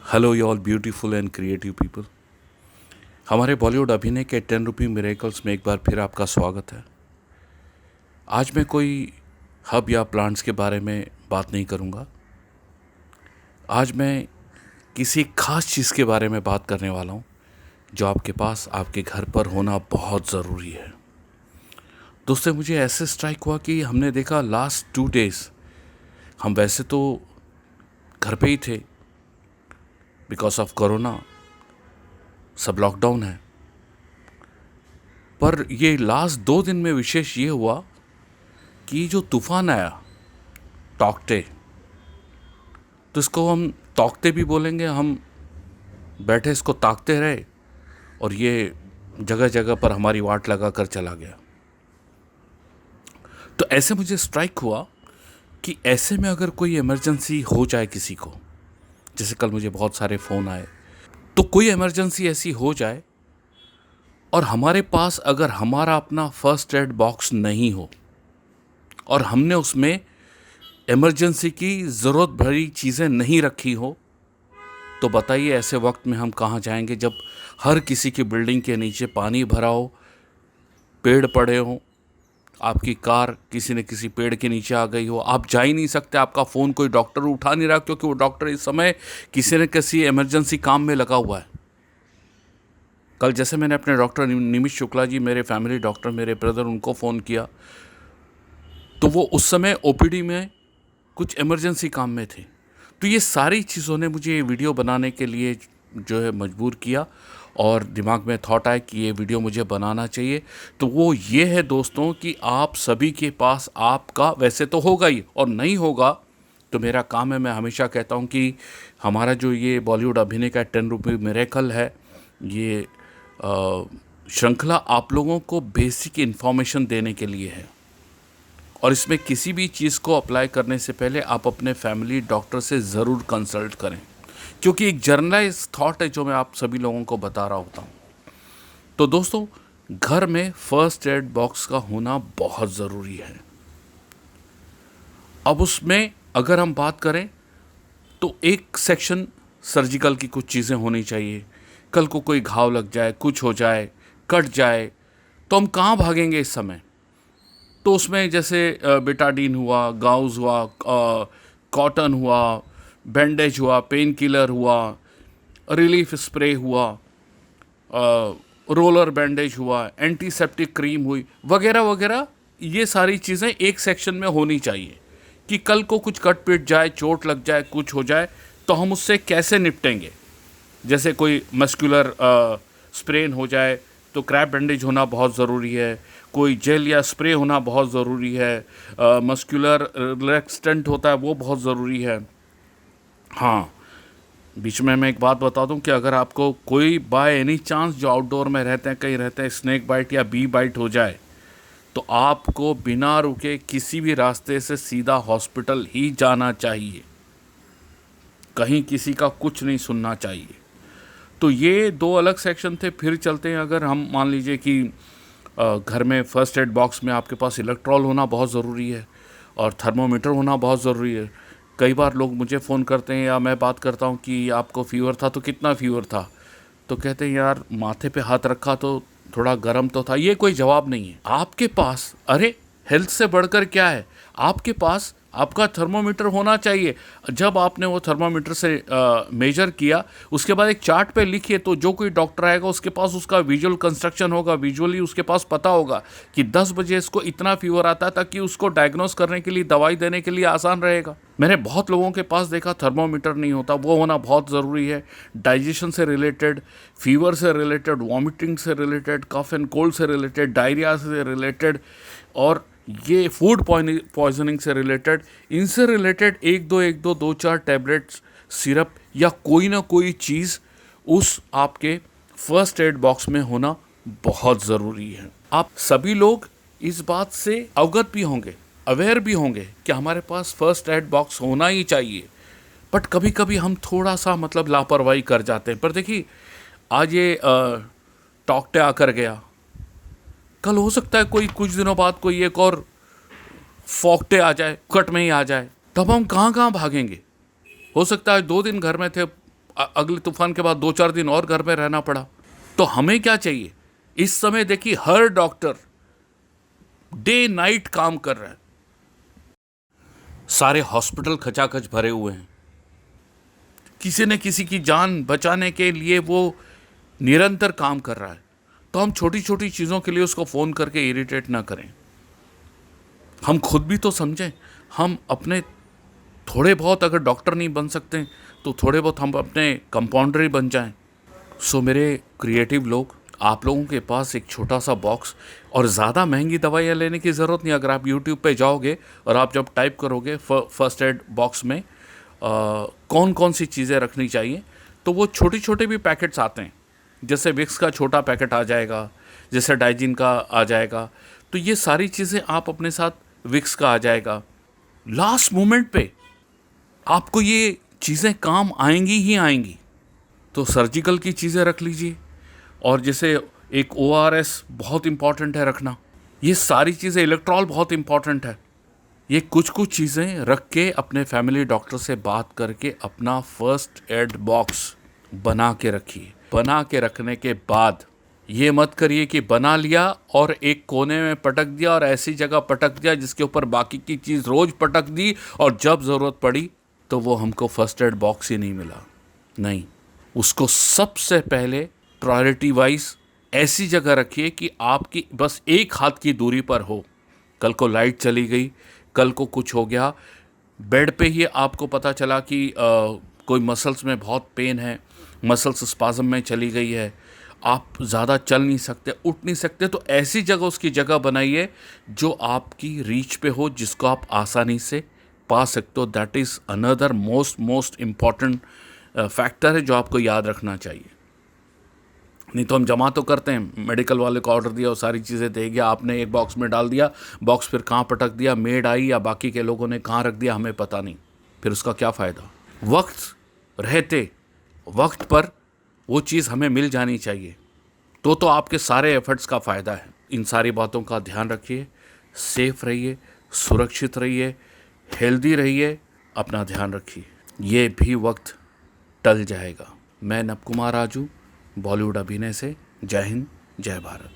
Hello you all beautiful and creative people. हमारे बॉलीवुड अभिनय के 10 रुपी मिरेकल्स में एक बार फिर आपका स्वागत है। आज मैं कोई हब या प्लांट्स के बारे में बात नहीं करूंगा। आज मैं किसी खास चीज़ के बारे में बात करने वाला हूं जो आपके पास आपके घर पर होना बहुत ज़रूरी है। दोस्तों, मुझे ऐसे स्ट्राइक हुआ कि हमने देखा लास्ट 2 डेज़ हम वैसे तो घर पे ही थे, बिकॉज ऑफ कोरोना सब लॉकडाउन है, पर ये लास्ट 2 दिन में विशेष ये हुआ कि जो तूफान आया तौकते, तो इसको हम तौकते भी बोलेंगे। हम बैठे इसको ताकते रहे और ये जगह जगह पर हमारी वाट लगा कर चला गया। तो ऐसे मुझे स्ट्राइक हुआ कि ऐसे में अगर कोई इमरजेंसी हो जाए किसी को, जैसे कल मुझे बहुत सारे फ़ोन आए, तो कोई इमरजेंसी ऐसी हो जाए और हमारे पास अगर हमारा अपना फर्स्ट एड बॉक्स नहीं हो और हमने उसमें इमरजेंसी की ज़रूरत भरी चीज़ें नहीं रखी हो, तो बताइए ऐसे वक्त में हम कहाँ जाएंगे जब हर किसी की बिल्डिंग के नीचे पानी भरा हो, पेड़ पड़े हों, आपकी कार किसी न किसी पेड़ के नीचे आ गई हो, आप जा ही नहीं सकते, आपका फ़ोन कोई डॉक्टर उठा नहीं रहा क्योंकि वो डॉक्टर इस समय किसी न किसी इमरजेंसी काम में लगा हुआ है। कल जैसे मैंने अपने डॉक्टर निमिष शुक्ला जी, मेरे फैमिली डॉक्टर, मेरे ब्रदर, उनको फ़ोन किया तो वो उस समय ओपीडी में कुछ इमरजेंसी काम में थे। तो ये सारी चीज़ों ने मुझे ये वीडियो बनाने के लिए जो है मजबूर किया और दिमाग में थॉट आया कि ये वीडियो मुझे बनाना चाहिए। तो वो ये है दोस्तों कि आप सभी के पास आपका वैसे तो होगा ही, और नहीं होगा तो मेरा काम है, मैं हमेशा कहता हूँ कि हमारा जो ये बॉलीवुड अभिनय का 10 रुपी मिरेकल है, ये श्रृंखला आप लोगों को बेसिक इन्फॉर्मेशन देने के लिए है। और इसमें किसी भी चीज़ को अप्लाई करने से पहले आप अपने फैमिली डॉक्टर से ज़रूर कंसल्ट करें, क्योंकि एक जर्नलाइज थॉट है जो मैं आप सभी लोगों को बता रहा होता हूँ। तो दोस्तों, घर में फर्स्ट एड बॉक्स का होना बहुत ज़रूरी है। अब उसमें अगर हम बात करें तो एक सेक्शन सर्जिकल की कुछ चीज़ें होनी चाहिए। कल को कोई घाव लग जाए, कुछ हो जाए, कट जाए, तो हम कहाँ भागेंगे इस समय? तो उसमें जैसे बेटाडीन हुआ, गाउस हुआ, कॉटन हुआ, बैंडेज हुआ, पेन किलर हुआ, रिलीफ स्प्रे हुआ, रोलर बैंडेज हुआ, एंटीसेप्टिक क्रीम हुई, वगैरह वगैरह, ये सारी चीज़ें एक सेक्शन में होनी चाहिए कि कल को कुछ कट पिट जाए, चोट लग जाए, कुछ हो जाए तो हम उससे कैसे निपटेंगे। जैसे कोई मस्कुलर स्प्रेन हो जाए तो क्रैप बैंडेज होना बहुत ज़रूरी है, कोई जेल या स्प्रे होना बहुत ज़रूरी है, मस्कुलर रिलैक्सेंट होता है वो बहुत ज़रूरी है। हाँ, बीच में मैं एक बात बता दूं कि अगर आपको कोई बाय एनी चांस जो आउटडोर में रहते हैं, कहीं रहते हैं, स्नेक बाइट या बी बाइट हो जाए, तो आपको बिना रुके किसी भी रास्ते से सीधा हॉस्पिटल ही जाना चाहिए। कहीं किसी का कुछ नहीं सुनना चाहिए। तो ये 2 अलग सेक्शन थे। फिर चलते हैं, अगर हम मान लीजिए कि घर में फर्स्ट एड बॉक्स में आपके पास इलेक्ट्रॉल होना बहुत ज़रूरी है और थर्मोमीटर होना बहुत ज़रूरी है। कई बार लोग मुझे फ़ोन करते हैं या मैं बात करता हूँ कि आपको फ़ीवर था तो कितना फ़ीवर था, तो कहते हैं यार माथे पे हाथ रखा तो थोड़ा गर्म तो था। ये कोई जवाब नहीं है। आपके पास, अरे हेल्थ से बढ़कर क्या है, आपके पास आपका थर्मोमीटर होना चाहिए। जब आपने वो थर्मोमीटर से मेजर किया, उसके बाद एक चार्ट पे लिखिए, तो जो कोई डॉक्टर आएगा उसके पास उसका विजुअल कंस्ट्रक्शन होगा, विजुअली उसके पास पता होगा कि 10 बजे इसको इतना फीवर आता है, ताकि उसको डायग्नोस करने के लिए, दवाई देने के लिए आसान रहेगा। मैंने बहुत लोगों के पास देखा थर्मोमीटर नहीं होता, वो होना बहुत ज़रूरी है। डाइजेशन से रिलेटेड, फीवर से रिलेटेड, वॉमिटिंग से रिलेटेड, कफ एंड कोल्ड से रिलेटेड, डायरिया से रिलेटेड, और ये फूड पॉइजनिंग से रिलेटेड, इनसे रिलेटेड एक दो 2-4 टैबलेट्स, सिरप या कोई ना कोई चीज़ उस आपके फर्स्ट एड बॉक्स में होना बहुत ज़रूरी है। आप सभी लोग इस बात से अवगत भी होंगे, अवेयर भी होंगे कि हमारे पास फर्स्ट एड बॉक्स होना ही चाहिए। बट कभी कभी हम थोड़ा सा लापरवाही कर जाते हैं। पर देखिए, आज ये टॉकटे आकर गया, कल हो सकता है कोई कुछ दिनों बाद कोई एक और फॉकटे आ जाए, कट में ही आ जाए, तब हम कहाँ कहाँ भागेंगे। हो सकता है 2 दिन घर में थे, अगले तूफान के बाद 2-4 दिन और घर में रहना पड़ा। तो हमें क्या चाहिए इस समय? देखिए हर डॉक्टर डे नाइट काम कर रहा है, सारे हॉस्पिटल खचाखच भरे हुए हैं, किसी न किसी की जान बचाने के लिए वो निरंतर काम कर रहा है। तो हम छोटी छोटी चीज़ों के लिए उसको फ़ोन करके इरिटेट ना करें। हम खुद भी तो समझें। हम अपने थोड़े बहुत, अगर डॉक्टर नहीं बन सकते तो थोड़े बहुत हम अपने कंपाउंडर ही बन जाएं। सो मेरे क्रिएटिव लोग, आप लोगों के पास एक छोटा सा बॉक्स, और ज़्यादा महंगी दवाइयाँ लेने की ज़रूरत नहीं। अगर आप यूट्यूब पे जाओगे और आप जब टाइप करोगे फर्स्ट एड बॉक्स में कौन कौन सी चीज़ें रखनी चाहिए, तो वो छोटे छोटे भी पैकेट्स आते हैं। जैसे विक्स का छोटा पैकेट आ जाएगा, जैसे डाइजिन का आ जाएगा। तो ये सारी चीज़ें आप अपने साथ, विक्स का आ जाएगा। लास्ट मोमेंट पे आपको ये चीज़ें काम आएंगी ही आएंगी। तो सर्जिकल की चीज़ें रख लीजिए, और जैसे एक ORS बहुत इम्पॉर्टेंट है रखना। ये सारी चीज़ें, इलेक्ट्रॉल बहुत इम्पॉर्टेंट है। ये कुछ कुछ चीज़ें रख के अपने फैमिली डॉक्टर से बात करके अपना फर्स्ट एड बॉक्स बना के रखिए। बना के रखने के बाद ये मत करिए कि बना लिया और एक कोने में पटक दिया और ऐसी जगह पटक दिया जिसके ऊपर बाकी की चीज़ रोज़ पटक दी, और जब ज़रूरत पड़ी तो वो हमको फर्स्ट एड बॉक्स ही नहीं मिला। नहीं, उसको सबसे पहले प्रायोरिटी वाइज ऐसी जगह रखिए कि आपकी बस एक हाथ की दूरी पर हो। कल को लाइट चली गई, कल को कुछ हो गया, बेड पे ही आपको पता चला कि कोई मसल्स में बहुत पेन है, मसल्स स्पाज़म में चली गई है, आप ज़्यादा चल नहीं सकते, उठ नहीं सकते, तो ऐसी जगह उसकी जगह बनाइए जो आपकी रीच पे हो, जिसको आप आसानी से पा सकते हो। That is another most important factor है जो आपको याद रखना चाहिए। नहीं तो हम जमा तो करते हैं, मेडिकल वाले को ऑर्डर दिया और सारी चीज़ें दे गया, आपने एक बॉक्स में डाल दिया, बॉक्स फिर कहाँ पटक दिया, मेड आई या बाकी के लोगों ने कहाँ रख दिया, हमें पता नहीं, फिर उसका क्या फ़ायदा। वक्त रहते वक्त पर वो चीज़ हमें मिल जानी चाहिए, तो आपके सारे एफर्ट्स का फ़ायदा है। इन सारी बातों का ध्यान रखिए, सेफ रहिए, सुरक्षित रहिए, हेल्दी रहिए, अपना ध्यान रखिए। ये भी वक्त टल जाएगा। मैं नव कुमार राजू, बॉलीवुड अभिनय से। जय हिंद, जय भारत।